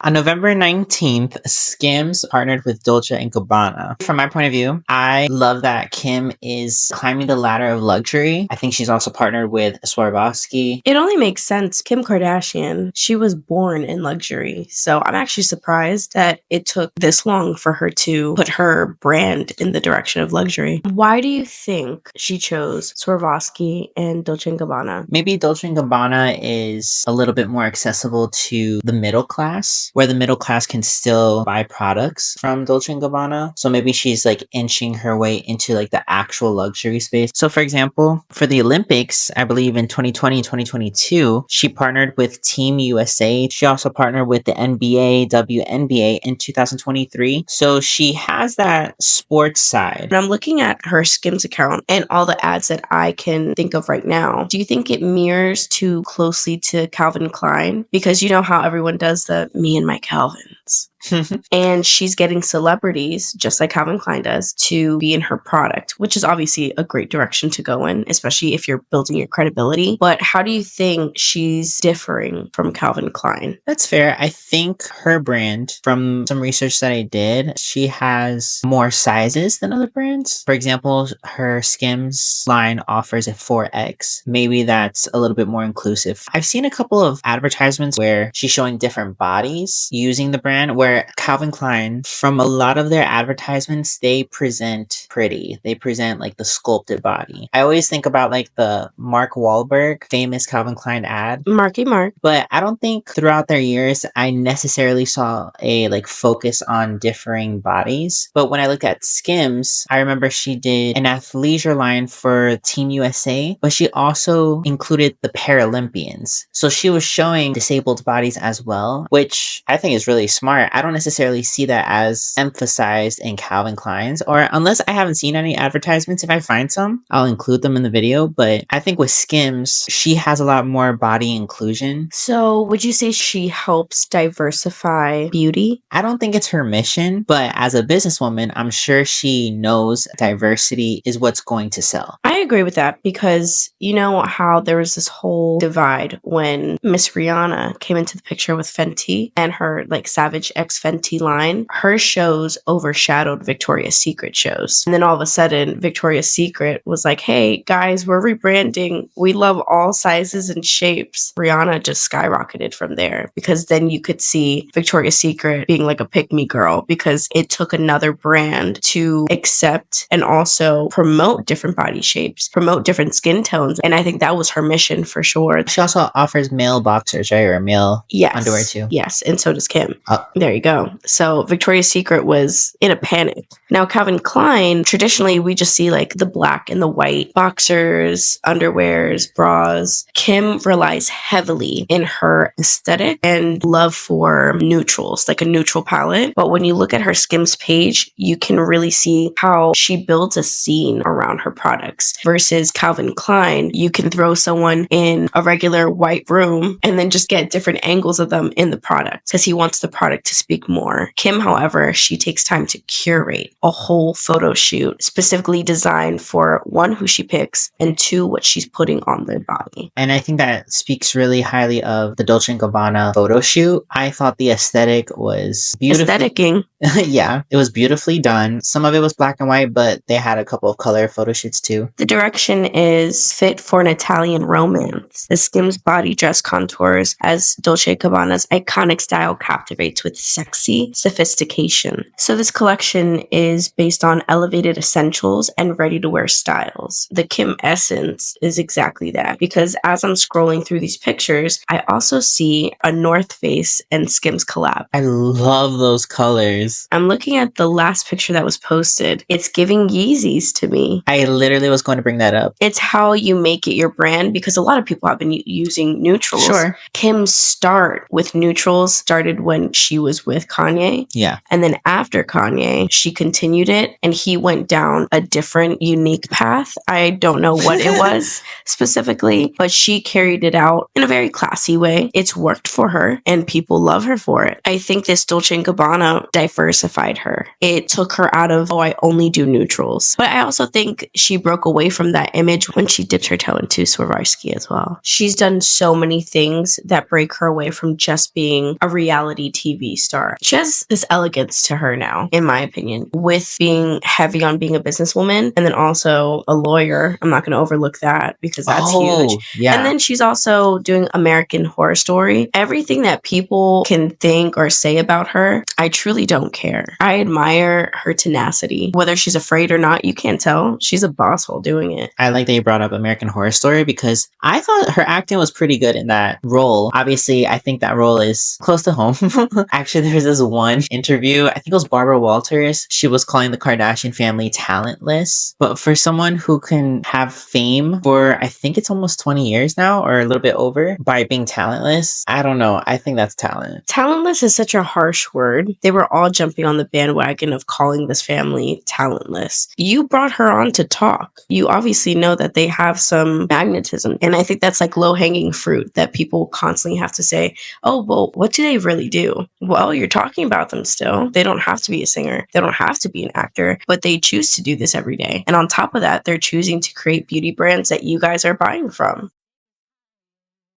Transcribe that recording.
On November 19th, Skims partnered with Dolce & Gabbana. From my point of view, I love that Kim is climbing the ladder of luxury. I think she's also partnered with Swarovski. It only makes sense. Kim Kardashian, she was born in luxury. So I'm actually surprised that it took this long for her to put her brand in the direction of luxury. Why do you think she chose Swarovski and Dolce & Gabbana? Maybe Dolce & Gabbana is a little bit more accessible to the middle class, where the middle class can still buy products from Dolce & Gabbana. So maybe she's like inching her way into like the actual luxury space. So for example, for the Olympics, I believe in 2020 and 2022, she partnered with Team USA. She also partnered with the NBA, WNBA in 2023. So she has that sports side. And I'm looking at her Skims account and all the ads that I can think of right now. Do you think it mirrors too closely to Calvin Klein? Because you know how everyone does the me and my Calvins. And she's getting celebrities, just like Calvin Klein does, to be in her product, which is obviously a great direction to go in, especially if you're building your credibility. But how do you think she's differing from Calvin Klein? That's fair. I think her brand, from some research that I did, she has more sizes than other brands. For example, her Skims line offers a 4X. Maybe that's a little bit more inclusive. I've seen a couple of advertisements where she's showing different bodies using the brand, where Calvin Klein, from a lot of their advertisements, they present pretty. They present like the sculpted body. I always think about like the Mark Wahlberg famous Calvin Klein ad. Marky Mark. But I don't think throughout their years, I necessarily saw a like focus on differing bodies. But when I looked at Skims, I remember she did an athleisure line for Team USA, but she also included the Paralympians. So she was showing disabled bodies as well, which I think is really smart. I don't necessarily see that as emphasized in Calvin Klein's, or unless I haven't seen any advertisements, if I find some, I'll include them in the video. But I think with Skims, she has a lot more body inclusion. So would you say she helps diversify beauty? I don't think it's her mission, but as a businesswoman, I'm sure she knows diversity is what's going to sell. I agree with that because you know how there was this whole divide when Miss Rihanna came into the picture with Fenty and her like Savage X Fenty line. Her shows overshadowed Victoria's Secret shows. And then all of a sudden, Victoria's Secret was like, hey guys, we're rebranding. We love all sizes and shapes. Rihanna just skyrocketed from there because then you could see Victoria's Secret being like a pick-me girl because it took another brand to accept and also promote different body shapes, promote different skin tones. And I think that was her mission for sure. She also offers male boxers, right? Or male underwear too. Yes, and so does Kim. There you go. So Victoria's Secret was in a panic. Now Calvin Klein, traditionally we just see like the black and the white boxers, underwears, bras. Kim relies heavily in her aesthetic and love for neutrals, like a neutral palette. But when you look at her Skims page, you can really see how she builds a scene around her products versus Calvin Klein. You can throw someone in a regular white room and then just get different angles of them in the product because he wants the product to speak more. Kim, however, she takes time to curate a whole photo shoot specifically designed for one, who she picks, and two, what she's putting on their body. And I think that speaks really highly of the Dolce & Gabbana photo shoot. I thought the aesthetic was beautiful. Aestheticing. Yeah, it was beautifully done. Some of it was black and white, but they had a couple of color photo shoots too. The direction is fit for an Italian romance. The Skims body dress contours as Dolce & Gabbana's iconic style captivates with sexy sophistication. So this collection is based on elevated essentials and ready-to-wear styles. The Kim essence is exactly that because as I'm scrolling through these pictures, I also see a North Face and Skims collab. I love those colors. I'm looking at the last picture that was posted. It's giving Yeezys to me. I literally was going to bring that up. It's how you make it your brand because a lot of people have been using neutrals. Sure. Kim's start with neutrals started when she was with Kanye. Yeah. And then after Kanye, she continued it and he went down a different, unique path. I don't know what it was specifically, but she carried it out in a very classy way. It's worked for her and people love her for it. I think this Dolce & Gabbana diversified her. It took her out of, oh, I only do neutrals. But I also think she broke away from that image when she dipped her toe into Swarovski as well. She's done so many things that break her away from just being a reality TV star. She has this elegance to her now, in my opinion, with being heavy on being a businesswoman and then also a lawyer. I'm not going to overlook that because that's huge. Yeah. And then she's also doing American Horror Story. Everything that people can think or say about her, I truly don't care. I admire her tenacity. Whether she's afraid or not, you can't tell. She's a boss while doing it. I like that you brought up American Horror Story because I thought her acting was pretty good in that role. Obviously, I think that role is close to home. Actually, there's this one interview, I think it was Barbara Walters. She was calling the Kardashian family talentless. But for someone who can have fame for, I think it's almost 20 years now or a little bit over by being talentless, I don't know. I think that's talent. Talentless is such a harsh word. They were all jumping on the bandwagon of calling this family talentless. You brought her on to talk. You obviously know that they have some magnetism. And I think that's like low-hanging fruit that people constantly have to say, oh, well, what do they really do? Well, you're talking about them still. They don't have to be a singer. They don't have to be an actor, but they choose to do this every day. And on top of that, they're choosing to create beauty brands that you guys are buying from.